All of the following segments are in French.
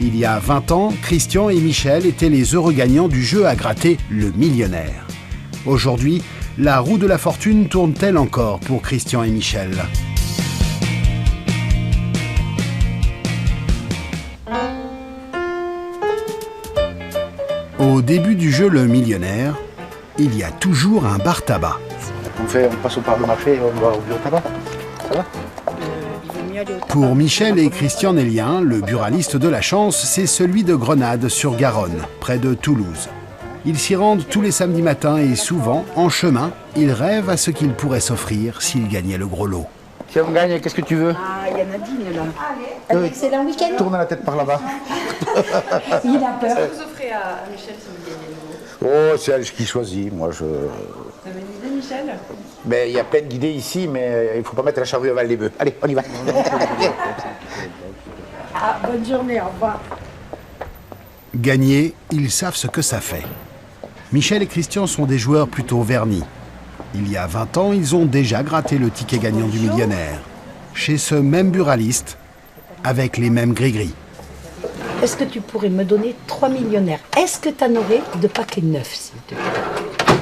Il y a 20 ans, Christian et Michel étaient les heureux gagnants du jeu à gratter le millionnaire. Aujourd'hui, la roue de la fortune tourne-t-elle encore pour Christian et Michel? Au début du jeu Le Millionnaire, il y a toujours un bar tabac. On passe au bar de marché et on va au bureau tabac. Ça va? Pour Michel et Christian Nélien, le buraliste de la chance, c'est celui de Grenade sur Garonne, près de Toulouse. Ils s'y rendent tous les samedis matins et souvent, en chemin, ils rêvent à ce qu'ils pourraient s'offrir s'ils gagnaient le gros lot. Si on gagne, qu'est-ce que tu veux? Ah, il y a Nadine là. C'est un week-end. Tourne la tête par là-bas. Il a peur. Qu'est-ce que vous offrez à Michel si vous gagnez le lot? Oh, c'est elle qui choisit. Moi, je... Vous avez une idée, Michel? Mais il y a plein d'idées ici, mais il ne faut pas mettre la charrue avant les bœufs. Allez, on y va. Ah, bonne journée, au revoir. Gagner, ils savent ce que ça fait. Michel et Christian sont des joueurs plutôt vernis. Il y a 20 ans, ils ont déjà gratté le ticket gagnant du millionnaire. Chez ce même buraliste, avec les mêmes gris-gris. Est-ce que tu pourrais me donner 3 millionnaires? Est-ce que tu en aurais de paquets neufs, s'il te plaît?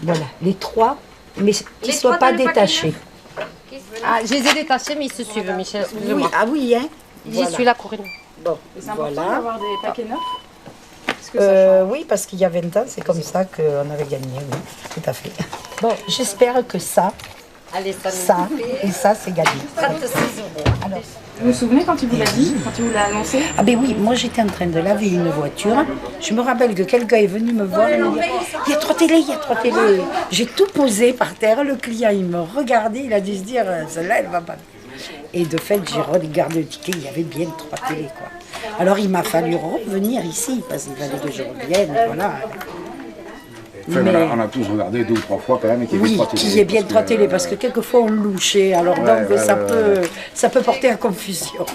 Voilà, les 3, mais qu'ils ne soient pas détachés. Ah, je les ai détachés, mais ils se suivent, Michel. Oui, Excusez-moi. ah oui, hein? J'y suis là, Corinne. Bon, C'est important voilà. d'avoir des paquets neufs? Est-ce que ça change? Oui, parce qu'il y a 20 ans, c'est comme ça qu'on avait gagné, oui, tout à fait. Bon, j'espère que ça Allez, ça et ça, c'est gagné. 36 euros. Alors, Vous vous souvenez quand il vous l'a dit, quand il vous l'a annoncé? ah ben oui, moi j'étais en train de laver une voiture. Je me rappelle que quelqu'un est venu me voir et me dire « Il y a 3 télés, il y a 3 télés ». J'ai tout posé par terre. Le client, il me regardait, il a dû se dire « Celle-là, elle va pas ». Et de fait, j'ai regardé le ticket, il y avait bien 3 télés, quoi. Alors il m'a fallu revenir ici, parce qu'il fallait que je revienne, voilà. Enfin, Mais- on a tous regardé 2 ou 3 fois quand même. Oui, qu'il y ait bien 3 télés, parce que quelquefois on louchait, alors donc ça peut porter à confusion.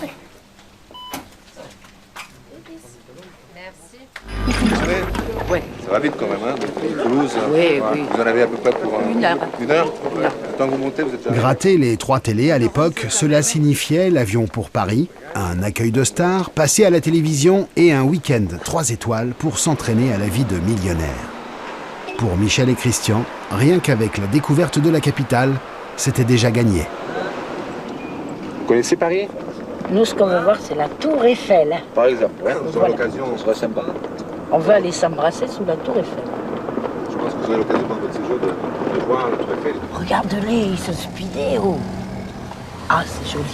Ça va vite quand même, hein, depuis Toulouse. Oui, oui. Vous en avez à peu près pour Une heure. Une heure. Le temps que vous montez, vous êtes là. Gratter les 3 télés à l'époque, cela signifiait l'avion pour Paris, un accueil de star, passer à la télévision et un week-end 3 étoiles pour s'entraîner à la vie de millionnaire. Pour Michel et Christian, rien qu'avec la découverte de la capitale, c'était déjà gagné. Vous connaissez Paris? Nous, ce qu'on veut voir, c'est la tour Eiffel. Par exemple, ouais, on aura Voilà. l'occasion, on sera sympa. On veut aller s'embrasser sous la tour Eiffel. Je pense que vous aurez l'occasion dans votre séjour de voir la Tour Eiffel. Regarde-les, ils se speedaient, oh. Ah, c'est joli.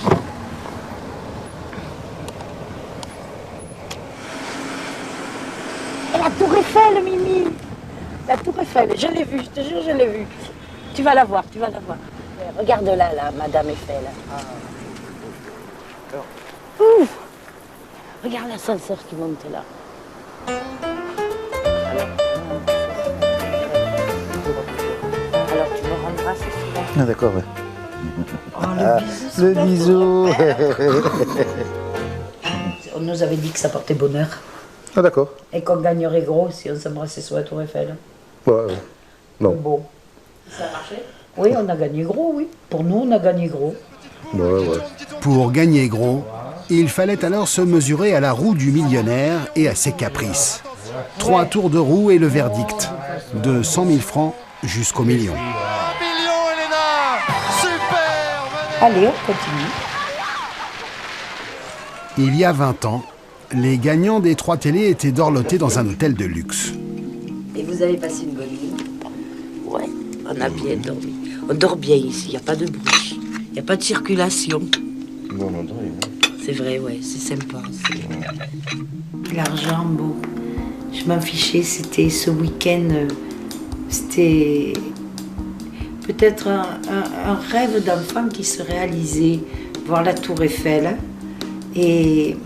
Et la tour Eiffel, Mimi. La tour Eiffel, je l'ai vue, je te jure, je l'ai vue. Tu vas la voir, tu vas la voir. Regarde-la, là, Madame Eiffel. Ouh. Regarde l'ascenseur qui monte là. Alors tu me rendras ce soir. Ah, d'accord, ouais. Oh, Le bisou. On nous avait dit que ça portait bonheur Ah, d'accord. et qu'on gagnerait gros si on s'embrassait sur la tour Eiffel. Ouais, ouais. Non. Mais bon. Ça a marché? Oui, on a gagné gros, oui. Pour nous, on a gagné gros. Ouais, ouais. Pour gagner gros, il fallait alors se mesurer à la roue du millionnaire et à ses caprices. 3 tours de roue et le verdict, de 100 000 francs jusqu'au million. Allez, on continue. Il y a 20 ans, les gagnants des 3 télés étaient dorlotés dans un hôtel de luxe. Et vous avez passé une bonne nuit? Ouais, on a bien dormi. On dort bien ici, il n'y a pas de bruit. Il n'y a pas de circulation. Non, non, non. C'est vrai, ouais, c'est sympa. L'argent, bon, je m'en fichais, c'était ce week-end, c'était peut-être un rêve d'enfant qui se réalisait, voir la tour Eiffel et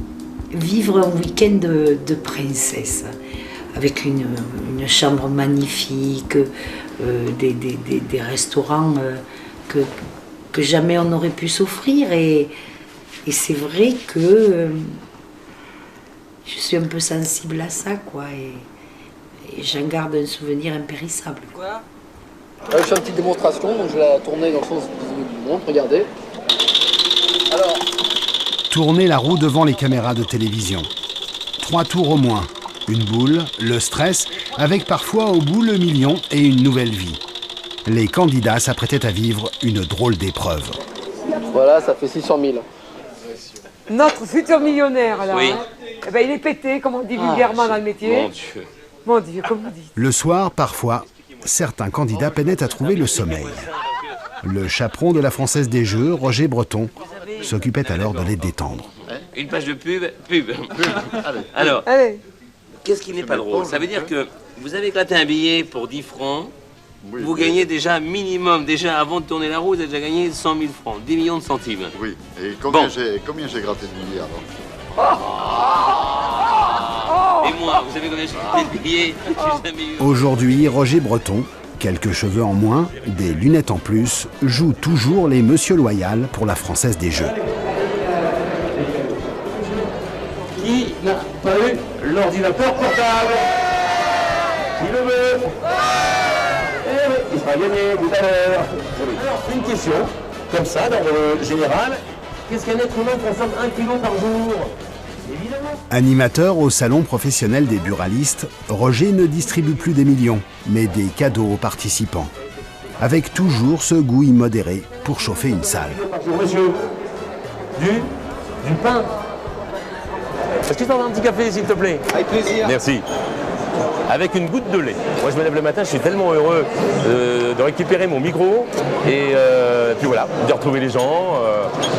vivre un week-end de princesse, avec une chambre magnifique, des restaurants que jamais on n'aurait pu s'offrir. Et c'est vrai que je suis un peu sensible à ça, quoi. Et j'en garde un souvenir impérissable. Voilà. Je fais une petite démonstration, donc je vais la tourner dans le sens du montre, regardez. Alors, Tourner la roue devant les caméras de télévision. 3 tours au moins. Une boule, le stress, avec parfois au bout le million et une nouvelle vie. Les candidats s'apprêtaient à vivre une drôle d'épreuve. Voilà, ça fait 600 000. Notre futur millionnaire, là, oui. Hein, eh ben, il est pété, comme on dit vulgairement dans le métier. Mon Dieu. Mon Dieu, comme vous dites. Le soir, parfois, certains candidats peinaient à trouver le sommeil. Le chaperon de la Française des Jeux, Roger Breton, s'occupait alors de les détendre. Une page de pub. Alors, Allez. qu'est-ce qui n'est pas drôle? Ça veut dire que vous avez éclaté un billet pour 10 francs, vous gagnez déjà minimum, déjà avant de tourner la roue, vous avez déjà gagné 100 000 francs, 10 millions de centimes. Oui, et combien j'ai gratté de billets avant? Et moi, vous savez combien j'ai gratté de billets? J'ai jamais eu. Aujourd'hui, Roger Breton, quelques cheveux en moins, des lunettes en plus, joue toujours les Monsieur Loyal pour la Française des Jeux. Qui n'a pas eu l'ordinateur portable? Qui le veut? Eh oui, il sera gagné tout à l'heure. Alors, une question, comme ça, dans le général, qu'est-ce qu'un être humain consomme 1 kilo par jour? Évidemment. Animateur au salon professionnel des buralistes, Roger ne distribue plus des millions, mais des cadeaux aux participants. Avec toujours ce goût immodéré pour chauffer une salle. Bonjour monsieur, du pain. Est-ce que tu t'en as un petit café s'il te plaît? Avec plaisir. Merci. Avec une goutte de lait. Moi je me lève le matin, je suis tellement heureux de récupérer mon micro et puis voilà, de retrouver les gens.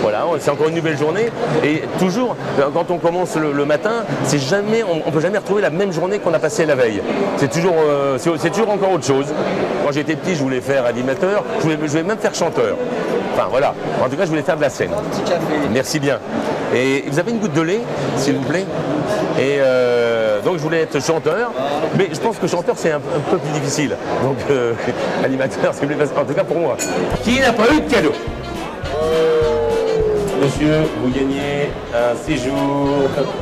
Voilà, c'est encore une nouvelle journée. Et toujours, quand on commence le matin, c'est jamais, on peut jamais retrouver la même journée qu'on a passée la veille. C'est toujours encore autre chose. Quand j'étais petit, je voulais faire animateur, je voulais même faire chanteur. Enfin voilà, en tout cas je voulais faire de la scène. Merci bien. Et vous avez une goutte de lait, s'il vous plaît? Et donc je voulais être chanteur, mais je pense que chanteur c'est un peu plus difficile. Donc animateur c'est plus facile, en tout cas pour moi. Qui n'a pas eu de cadeau? Monsieur, vous gagnez un séjour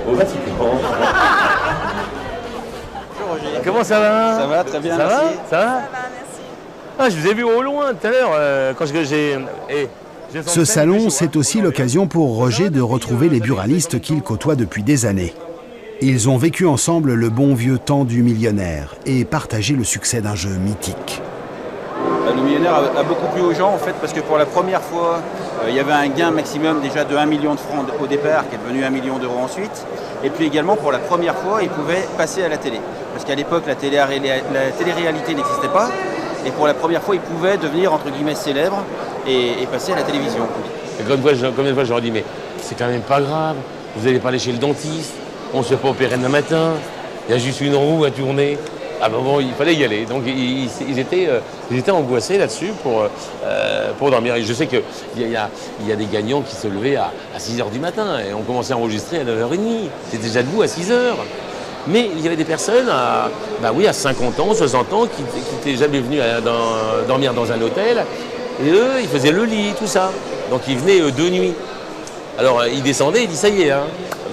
au Vatican. Comment ça va? Ça va, très bien, ça merci. Va ça va? Ah, je vous ai vu au loin tout à l'heure, quand j'ai... Ce salon, c'est aussi l'occasion pour Roger de retrouver les buralistes qu'il côtoie depuis des années. Ils ont vécu ensemble le bon vieux temps du millionnaire et partagé le succès d'un jeu mythique. Le millionnaire a beaucoup plu aux gens en fait parce que pour la première fois, il y avait un gain maximum déjà de 1 million de francs au départ qui est devenu 1 million d'euros ensuite. Et puis également pour la première fois, il pouvait passer à la télé. Parce qu'à l'époque, la télé-réalité n'existait pas. Et pour la première fois, il pouvait devenir entre guillemets célèbre et passer à la télévision. Et combien de fois j'aurais dit, mais c'est quand même pas grave, vous allez pas aller chez le dentiste, on ne se fait pas opérer demain matin, il y a juste une roue à tourner. Ah ben bon, il fallait y aller. Donc ils étaient angoissés là-dessus pour dormir. Et je sais qu'il y a des gagnants qui se levaient à 6h du matin et on commençait à enregistrer à 9h30. C'était déjà debout à 6h. Mais il y avait des personnes à 50 ans, 60 ans qui n'étaient jamais venues dormir dans un hôtel. Et eux, ils faisaient le lit, tout ça. Donc ils venaient 2 nuits. Alors ils descendaient, ils disaient ça y est, hein.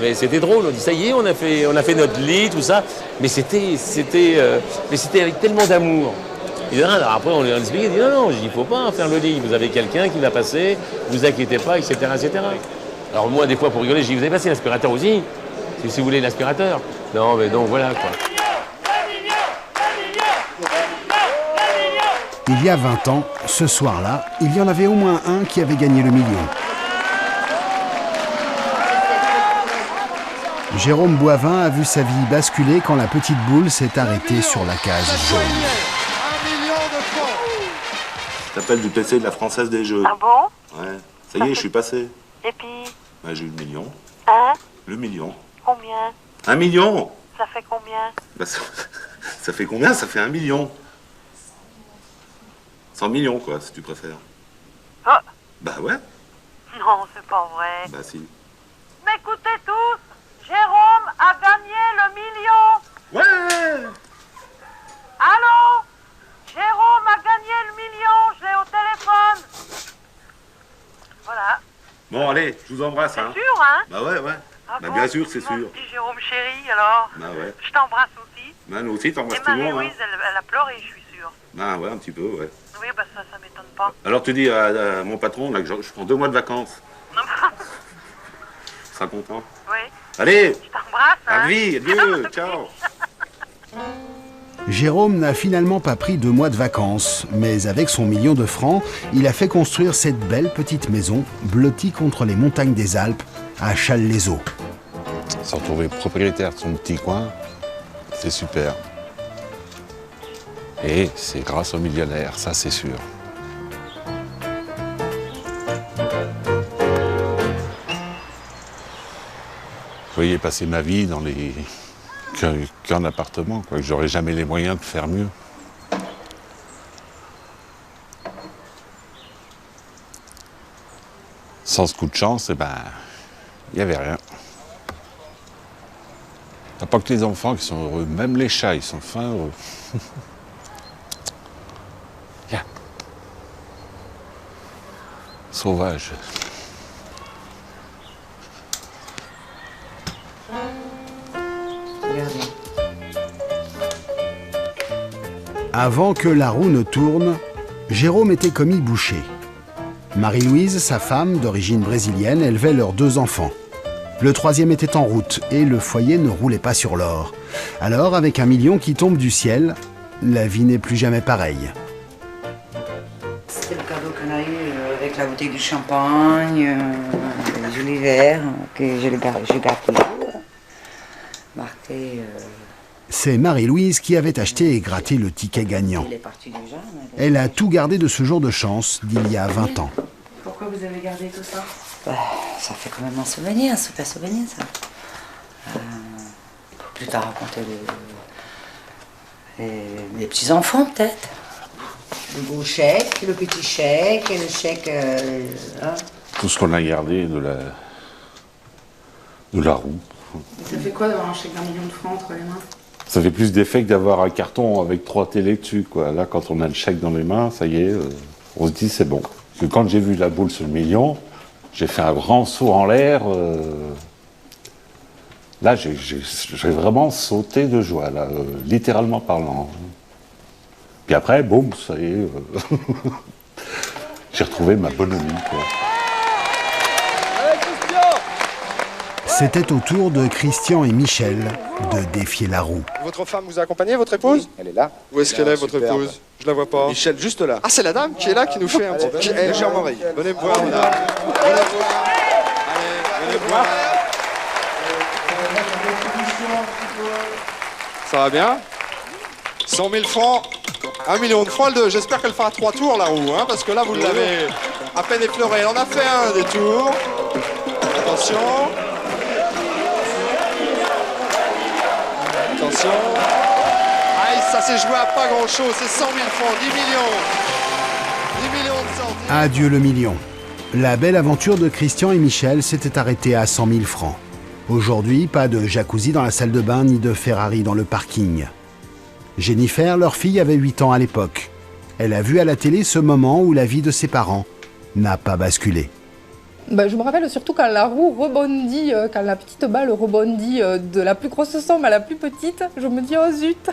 Mais c'était drôle, on dit ça y est, on a fait notre lit, tout ça. Mais c'était avec tellement d'amour. Et alors après on leur expliquait, il dit non, il ne faut pas faire le lit, vous avez quelqu'un qui va passer, ne vous inquiétez pas, etc., etc. Alors moi des fois pour rigoler, je dis vous avez passé l'aspirateur aussi, si vous voulez l'aspirateur. Non mais donc voilà quoi. Il y a 20 ans, ce soir-là, il y en avait au moins un qui avait gagné le million. Jérôme Boivin a vu sa vie basculer quand la petite boule s'est arrêtée sur la case jaune. Ça s'appelle du PC de la Française des Jeux. Ah bon? Ouais. Ça y est, je suis passé. Et puis? Ouais, j'ai eu le million. Hein? Le million. Combien? 1 million? Ça fait combien? Bah, ça fait combien? Ça fait 1 million. 100 millions, quoi, si tu préfères. Ah! Bah ouais. Non, c'est pas vrai. Bah si. Mais écoutez tous, Jérôme a gagné le million. Ouais! Allô? Jérôme a gagné le million, je l'ai au téléphone. Voilà. Bon, allez, je vous embrasse, hein. C'est sûr, hein? Bah ouais, ouais. Ah bah bon? bien sûr, c'est Mon sûr. petit Jérôme chéri, alors? Bah ouais. Je t'embrasse aussi. Bah nous aussi, t'embrasses Et tout le monde, hein. Marie-Louise, elle a pleuré, je suis sûre. Bah ouais, un petit peu, ouais. Oui, bah ça m'étonne pas. Alors tu dis à mon patron là, que je prends 2 mois de vacances. Non, Il sera content. oui. Allez, Je t'embrasse, hein. adieu, ciao. Jérôme n'a finalement pas pris 2 mois de vacances, mais avec son 1 million de francs, il a fait construire cette belle petite maison, blottie contre les montagnes des Alpes, à Challes-les-Eaux. Se retrouver propriétaire de son petit coin, c'est super. Et c'est grâce aux millionnaires, ça c'est sûr. Vous voyez, passer ma vie dans les... qu'un appartement, quoi, que j'aurais jamais les moyens de faire mieux. Sans ce coup de chance, eh ben, il n'y avait rien. Il n'y a pas que les enfants qui sont heureux, même les chats, ils sont fin heureux. Yeah. Sauvage. Avant que la roue ne tourne, Jérôme était commis boucher. Marie-Louise, sa femme, d'origine brésilienne, élevait leurs 2 enfants. Le 3e était en route et le foyer ne roulait pas sur l'or. Alors, avec 1 million qui tombe du ciel, la vie n'est plus jamais pareille. C'était le cadeau qu'on a eu avec la bouteille de champagne, les jolis verres, que j'ai gardé. Marqué. C'est Marie-Louise qui avait acheté et gratté le ticket gagnant. Il est parti déjà. Elle a tout gardé de ce jour de chance d'il y a 20 ans. Pourquoi vous avez gardé tout ça? Ça fait quand même un souvenir, un super souvenir, ça. Pour plus tard raconter les petits-enfants, peut-être. Le beau chèque, le petit chèque, et le chèque... hein. Tout ce qu'on a gardé de la roue. Ça fait quoi d'avoir un chèque d'1 million de francs entre les mains? Ça fait plus d'effet que d'avoir un carton avec 3 télés dessus, quoi. Là, quand on a le chèque dans les mains, ça y est, on se dit c'est bon. Parce que quand j'ai vu la boule sur le million, j'ai fait un grand saut en l'air. Là, j'ai vraiment sauté de joie, là, littéralement parlant. Puis après, boum, ça y est, j'ai retrouvé ma bonhomie, quoi. C'était au tour de Christian et Michel de défier la roue. Votre femme vous a accompagné, votre épouse? Elle est là. Où est-ce qu'elle est, votre superbe. épouse? Je la vois pas. Michel, juste là. Ah, c'est la dame qui est là, qui nous fait un petit... Légèrement rayée. Venez me voir, madame. Venez me voir. Allez, venez me voir. Ça va bien? 100 000 francs, 1 million de francs. J'espère qu'elle fera 3 tours, la roue, hein, parce que là, vous l'avez à peine effleuré. Elle en a fait un des tours. Attention. Attention. Aïe, ça s'est joué à pas grand-chose. C'est 100 000 francs, 10 millions. 10 millions de centimes. Adieu le million. La belle aventure de Christian et Michel s'était arrêtée à 100 000 francs. Aujourd'hui, pas de jacuzzi dans la salle de bain ni de Ferrari dans le parking. Jennifer, leur fille, avait 8 ans à l'époque. Elle a vu à la télé ce moment où la vie de ses parents n'a pas basculé. Je me rappelle surtout quand la roue rebondit, quand la petite balle rebondit de la plus grosse somme à la plus petite, je me dis oh zut.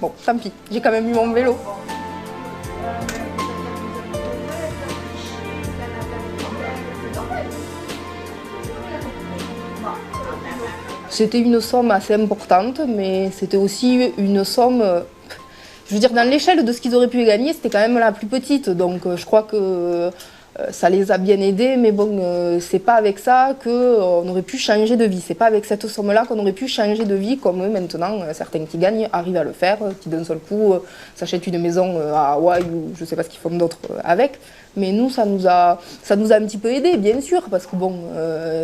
Bon, tant pis, j'ai quand même eu mon vélo. C'était une somme assez importante, mais c'était aussi une somme, je veux dire, dans l'échelle de ce qu'ils auraient pu gagner, c'était quand même la plus petite. Donc je crois que ça les a bien aidés, mais bon, c'est pas avec ça qu'on aurait pu changer de vie. C'est pas avec cette somme-là qu'on aurait pu changer de vie, comme maintenant certains qui gagnent arrivent à le faire, qui d'un seul coup s'achètent une maison à Hawaï ou je sais pas ce qu'ils font d'autre avec. Mais nous, ça nous a un petit peu aidés, bien sûr, parce que bon,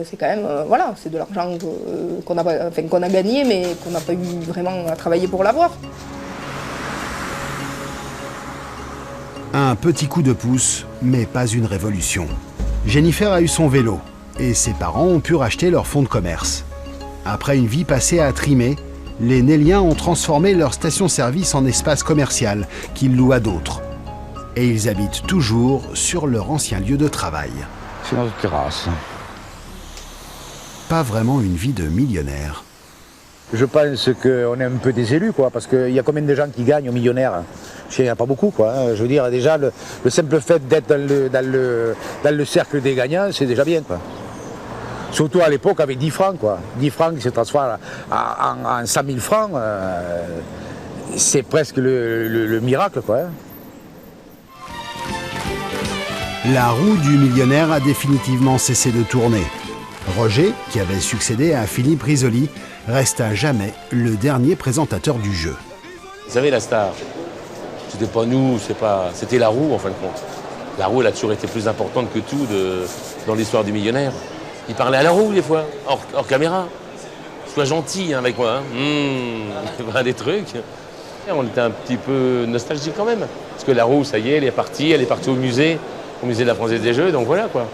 c'est quand même, voilà, c'est de l'argent qu'on a gagné, mais qu'on n'a pas eu vraiment à travailler pour l'avoir. Un petit coup de pouce, mais pas une révolution. Jennifer a eu son vélo et ses parents ont pu racheter leur fonds de commerce. Après une vie passée à trimer, les Néliens ont transformé leur station-service en espace commercial qu'ils louent à d'autres. Et ils habitent toujours sur leur ancien lieu de travail. C'est notre terrasse. Pas vraiment une vie de millionnaire. Je pense qu'on est un peu des élus, quoi, parce qu'il y a combien de gens qui gagnent au millionnaire? Il n'y en a pas beaucoup, quoi. Je veux dire, déjà, le simple fait d'être dans le cercle des gagnants, c'est déjà bien, quoi. Surtout à l'époque avec 10 francs, quoi. 10 francs qui se transforment en 100 000 francs, c'est presque le miracle, quoi. La roue du millionnaire a définitivement cessé de tourner. Roger, qui avait succédé à Philippe Risoli, reste à jamais le dernier présentateur du jeu. Vous savez, la star, c'était pas nous, c'était la roue en fin de compte. La roue, elle a toujours été plus importante que tout dans l'histoire du millionnaire. Il parlait à la roue des fois, hors caméra. Sois gentil avec moi, hein. Des trucs. Et on était un petit peu nostalgique quand même. Parce que la roue, ça y est, elle est partie au musée de la Française des Jeux, donc voilà quoi.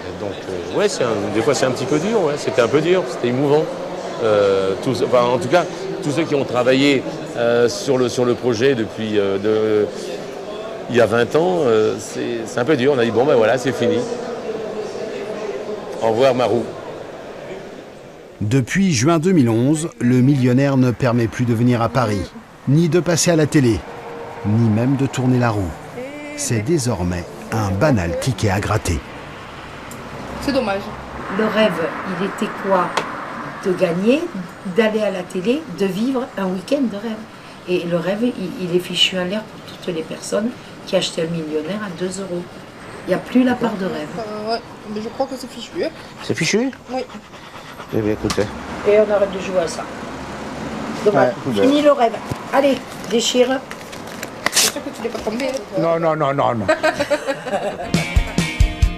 Et donc, ouais, des fois c'est un petit peu dur, ouais. C'était un peu dur, c'était émouvant. En tout cas, tous ceux qui ont travaillé sur le projet depuis il y a 20 ans, c'est un peu dur. On a dit, bon ben voilà, c'est fini. Au revoir ma roue. Depuis juin 2011, le millionnaire ne permet plus de venir à Paris, ni de passer à la télé, ni même de tourner la roue. C'est désormais un banal ticket à gratter. C'est dommage. Le rêve, il était quoi? De gagner, d'aller à la télé, de vivre un week-end de rêve. Et le rêve, il est fichu en l'air pour toutes les personnes qui achetaient un millionnaire à 2 €. Il n'y a plus la part de rêve. Ouais, mais je crois que c'est fichu. C'est fichu? Oui. Eh bien, écoutez. Et on arrête de jouer à ça. Dommage. Ouais, Fini le rêve. Allez, déchire. C'est sûr que tu l'es pas tombé. Non.